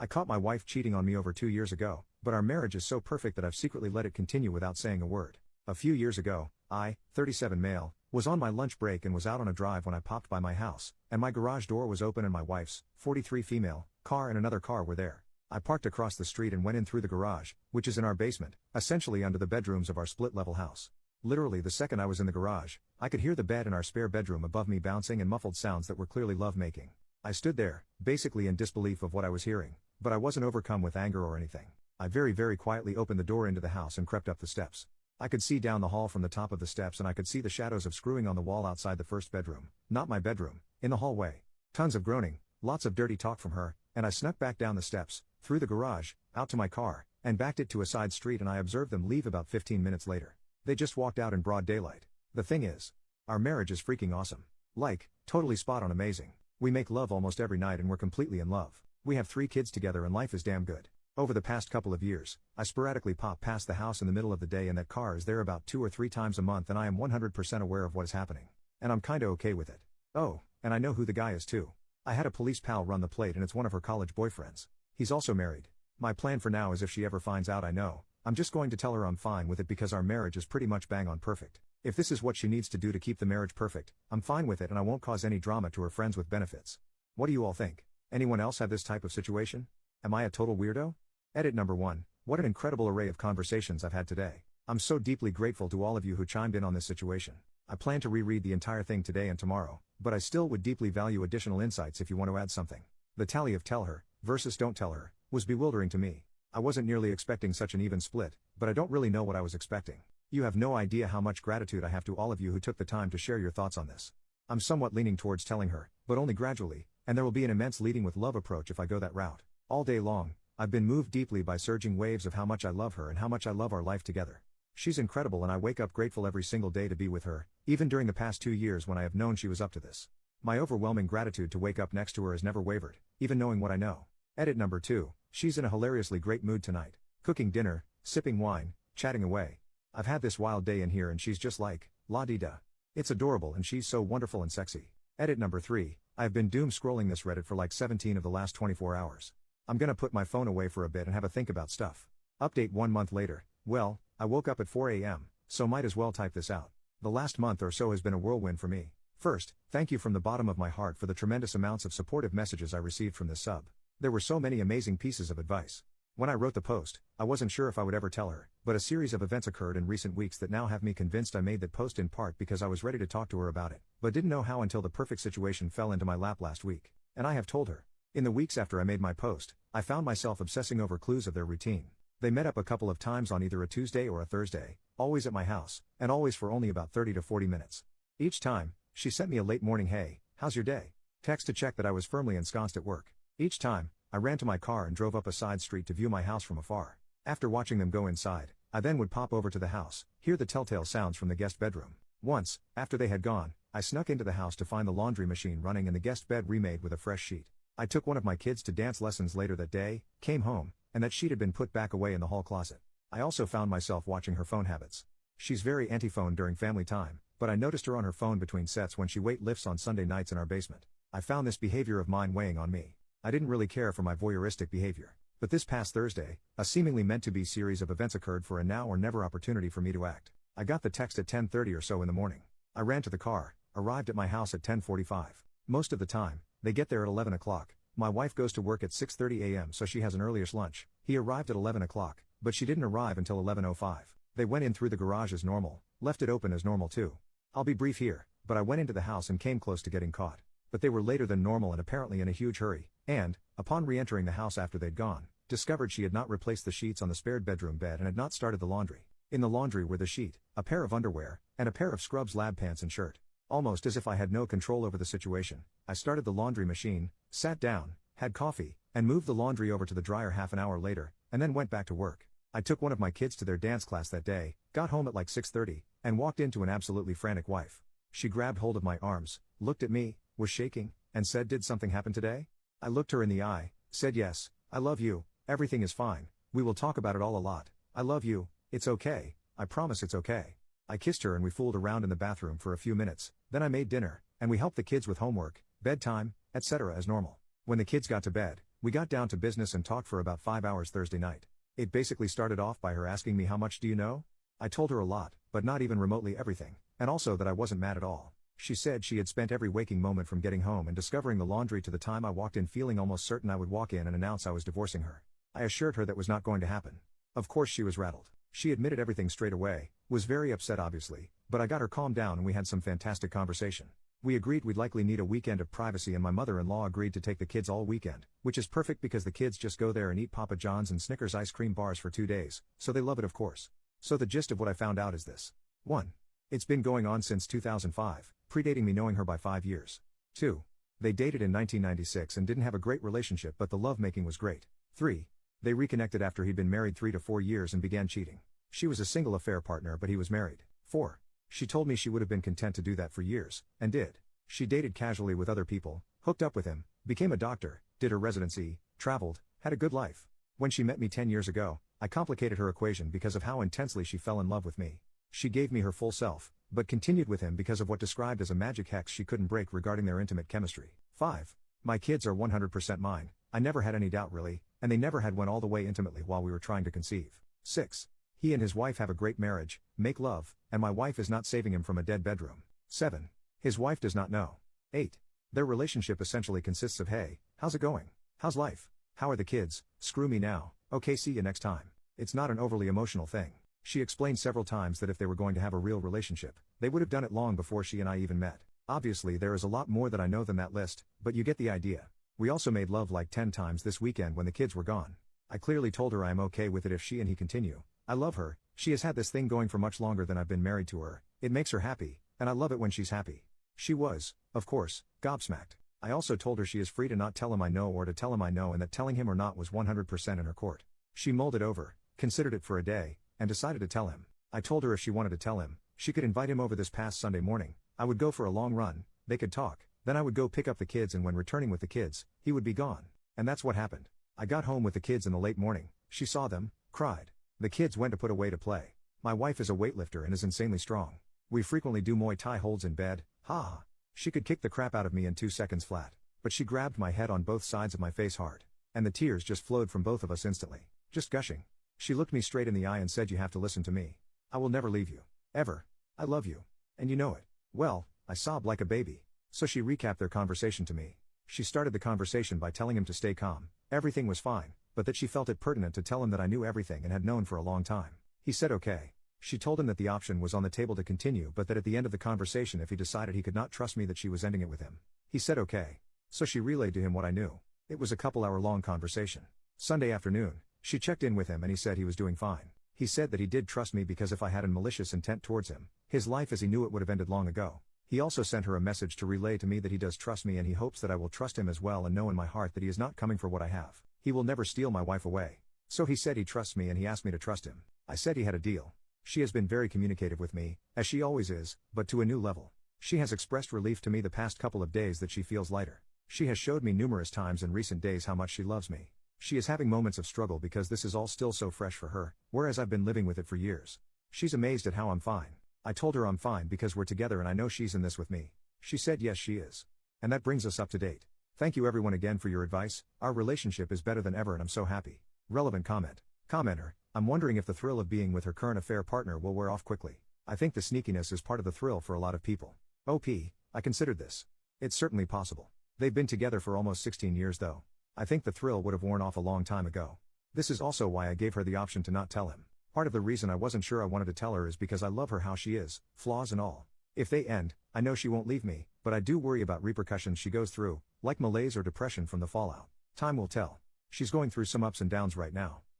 I caught my wife cheating on me over 2 years ago, but our marriage is so perfect that I've secretly let it continue without saying a word. A few years ago, I, 37 male, was on my lunch break and was out on a drive when I popped by my house, and my garage door was open and my wife's, 43 female, car and another car were there. I parked across the street and went in through the garage, which is in our basement, essentially under the bedrooms of our split-level house. Literally the second I was in the garage, I could hear the bed in our spare bedroom above me bouncing and muffled sounds that were clearly love-making. I stood there, basically in disbelief of what I was hearing, but I wasn't overcome with anger or anything. I very quietly opened the door into the house and crept up the steps. I could see down the hall from the top of the steps and I could see the shadows of screwing on the wall outside the first bedroom, not my bedroom, in the hallway. Tons of groaning, lots of dirty talk from her, and I snuck back down the steps, through the garage, out to my car, and backed it to a side street and I observed them leave about 15 minutes later. They just walked out in broad daylight. The thing is, our marriage is freaking awesome. Like, totally spot on amazing. We make love almost every night and we're completely in love. We have 3 kids together and life is damn good. Over the past couple of years, I sporadically pop past the house in the middle of the day and that car is there about 2 or 3 times a month and I am 100% aware of what is happening. And I'm kinda okay with it. Oh, and I know who the guy is too. I had a police pal run the plate and it's one of her college boyfriends. He's also married. My plan for now is if she ever finds out I'm just going to tell her I'm fine with it because our marriage is pretty much bang on perfect. If this is what she needs to do to keep the marriage perfect, I'm fine with it and I won't cause any drama to her friends with benefits. What do you all think? Anyone else have this type of situation? Am I a total weirdo? Edit number 1. What an incredible array of conversations I've had today. I'm so deeply grateful to all of you who chimed in on this situation. I plan to reread the entire thing today and tomorrow, but I still would deeply value additional insights if you want to add something. The tally of tell her, versus don't tell her, was bewildering to me. I wasn't nearly expecting such an even split, but I don't really know what I was expecting. You have no idea how much gratitude I have to all of you who took the time to share your thoughts on this. I'm somewhat leaning towards telling her, but only gradually, and there will be an immense leading with love approach if I go that route. All day long, I've been moved deeply by surging waves of how much I love her and how much I love our life together. She's incredible and I wake up grateful every single day to be with her, even during the past 2 years when I have known she was up to this. My overwhelming gratitude to wake up next to her has never wavered, even knowing what I know. Edit number 2. She's in a hilariously great mood tonight. Cooking dinner, sipping wine, chatting away. I've had this wild day in here and she's just like, la-di-da. It's adorable and she's so wonderful and sexy. Edit number 3. I've been doom scrolling this Reddit for like 17 of the last 24 hours. I'm gonna put my phone away for a bit and have a think about stuff. Update 1 month later. Well, I woke up at 4 a.m., so might as well type this out. The last month or so has been a whirlwind for me. First, thank you from the bottom of my heart for the tremendous amounts of supportive messages I received from this sub. There were so many amazing pieces of advice. When I wrote the post, I wasn't sure if I would ever tell her, but a series of events occurred in recent weeks that now have me convinced I made that post in part because I was ready to talk to her about it, but didn't know how until the perfect situation fell into my lap last week. And I have told her. In the weeks after I made my post, I found myself obsessing over clues of their routine. They met up a couple of times on either a Tuesday or a Thursday, always at my house, and always for only about 30 to 40 minutes. Each time, she sent me a late morning "Hey, how's your day?" text to check that I was firmly ensconced at work. Each time, I ran to my car and drove up a side street to view my house from afar. After watching them go inside, I then would pop over to the house, hear the telltale sounds from the guest bedroom. Once, after they had gone, I snuck into the house to find the laundry machine running and the guest bed remade with a fresh sheet. I took one of my kids to dance lessons later that day, came home, and that sheet had been put back away in the hall closet. I also found myself watching her phone habits. She's very anti-phone during family time, but I noticed her on her phone between sets when she weight lifts on Sunday nights in our basement. I found this behavior of mine weighing on me. I didn't really care for my voyeuristic behavior. But this past Thursday, a seemingly meant-to-be series of events occurred for a now-or-never opportunity for me to act. I got the text at 10:30 or so in the morning. I ran to the car, arrived at my house at 10:45. Most of the time, they get there at 11 o'clock. My wife goes to work at 6:30 a.m. so she has an earliest lunch. He arrived at 11 o'clock, but she didn't arrive until 11:05. They went in through the garage as normal, left it open as normal too. I'll be brief here, but I went into the house and came close to getting caught. But they were later than normal and apparently in a huge hurry, and, upon re-entering the house after they'd gone, discovered she had not replaced the sheets on the spared bedroom bed and had not started the laundry. In the laundry were the sheet, a pair of underwear, and a pair of scrubs lab pants and shirt. Almost as if I had no control over the situation, I started the laundry machine, sat down, had coffee, and moved the laundry over to the dryer half an hour later, and then went back to work. I took one of my kids to their dance class that day, got home at like 6:30, and walked into an absolutely frantic wife. She grabbed hold of my arms, looked at me, was shaking, and said, "Did something happen today?" I looked her in the eye, said, "Yes, I love you, everything is fine, we will talk about it all a lot, I love you, it's okay, I promise it's okay." I kissed her and we fooled around in the bathroom for a few minutes, then I made dinner, and we helped the kids with homework, bedtime, etc. as normal. When the kids got to bed, We got down to business and talked for about 5 hours Thursday night. It basically started off by her asking me how much do you know? I told her a lot, but not even remotely everything, and also that I wasn't mad at all. She said she had spent every waking moment from getting home and discovering the laundry to the time I walked in feeling almost certain I would walk in and announce I was divorcing her. I assured her that was not going to happen. Of course she was rattled. She admitted everything straight away, was very upset obviously, but I got her calmed down and we had some fantastic conversation. We agreed we'd likely need a weekend of privacy and my mother-in-law agreed to take the kids all weekend, which is perfect because the kids just go there and eat Papa John's and Snickers ice cream bars for 2 days, so they love it of course. So the gist of what I found out is this. 1. It's been going on since 2005, predating me knowing her by 5 years. 2. They dated in 1996 and didn't have a great relationship but the lovemaking was great. 3. They reconnected after he'd been married 3 to 4 years and began cheating. She was a single affair partner but he was married. 4. She told me she would have been content to do that for years, and did. She dated casually with other people, hooked up with him, became a doctor, did her residency, traveled, had a good life. When she met me 10 years ago, I complicated her equation because of how intensely she fell in love with me. She gave me her full self, but continued with him because of what described as a magic hex she couldn't break regarding their intimate chemistry. 5. My kids are 100% mine, I never had any doubt really, and they never had one all the way intimately while we were trying to conceive. 6. He and his wife have a great marriage, make love, and my wife is not saving him from a dead bedroom. 7. His wife does not know. 8. Their relationship essentially consists of hey, how's it going? How's life? How are the kids? Screw me now, okay see you next time. It's not an overly emotional thing. She explained several times that if they were going to have a real relationship, they would have done it long before she and I even met. Obviously there is a lot more that I know than that list, but you get the idea. We also made love like 10 times this weekend when the kids were gone. I clearly told her I am okay with it if she and he continue. I love her, she has had this thing going for much longer than I've been married to her, it makes her happy, and I love it when she's happy. She was, of course, gobsmacked. I also told her she is free to not tell him I know or to tell him I know and that telling him or not was 100% in her court. She mulled it over, considered it for a day, and decided to tell him. I told her if she wanted to tell him, she could invite him over this past Sunday morning, I would go for a long run, they could talk, then I would go pick up the kids and when returning with the kids, he would be gone. And that's what happened. I got home with the kids in the late morning, she saw them, cried. The kids went to put away to play. My wife is a weightlifter and is insanely strong. We frequently do Muay Thai holds in bed, ha. She could kick the crap out of me in 2 seconds flat. But she grabbed my head on both sides of my face hard. And the tears just flowed from both of us instantly. Just gushing. She looked me straight in the eye and said you have to listen to me. I will never leave you. Ever. I love you. And you know it. Well, I sobbed like a baby. So she recapped their conversation to me. She started the conversation by telling him to stay calm, everything was fine, but that she felt it pertinent to tell him that I knew everything and had known for a long time. He said okay. She told him that the option was on the table to continue but that at the end of the conversation if he decided he could not trust me that she was ending it with him. He said okay. So she relayed to him what I knew. It was a couple-hour-long conversation. Sunday afternoon, she checked in with him and he said he was doing fine. He said that he did trust me because if I had a malicious intent towards him, his life as he knew it would have ended long ago. He also sent her a message to relay to me that he does trust me and he hopes that I will trust him as well and know in my heart that he is not coming for what I have. He will never steal my wife away. So he said he trusts me and he asked me to trust him. I said he had a deal. She has been very communicative with me, as she always is, but to a new level. She has expressed relief to me the past couple of days that she feels lighter. She has showed me numerous times in recent days how much she loves me. She is having moments of struggle because this is all still so fresh for her, whereas I've been living with it for years. She's amazed at how I'm fine. I told her I'm fine because we're together and I know she's in this with me. She said yes she is. And that brings us up to date. Thank you everyone again for your advice, our relationship is better than ever and I'm so happy. Relevant comment. Commenter, I'm wondering if the thrill of being with her current affair partner will wear off quickly. I think the sneakiness is part of the thrill for a lot of people. OP, I considered this. It's certainly possible. They've been together for almost 16 years though. I think the thrill would have worn off a long time ago. This is also why I gave her the option to not tell him. Part of the reason I wasn't sure I wanted to tell her is because I love her how she is, flaws and all. If they end, I know she won't leave me, but I do worry about repercussions she goes through, like malaise or depression from the fallout. Time will tell. She's going through some ups and downs right now.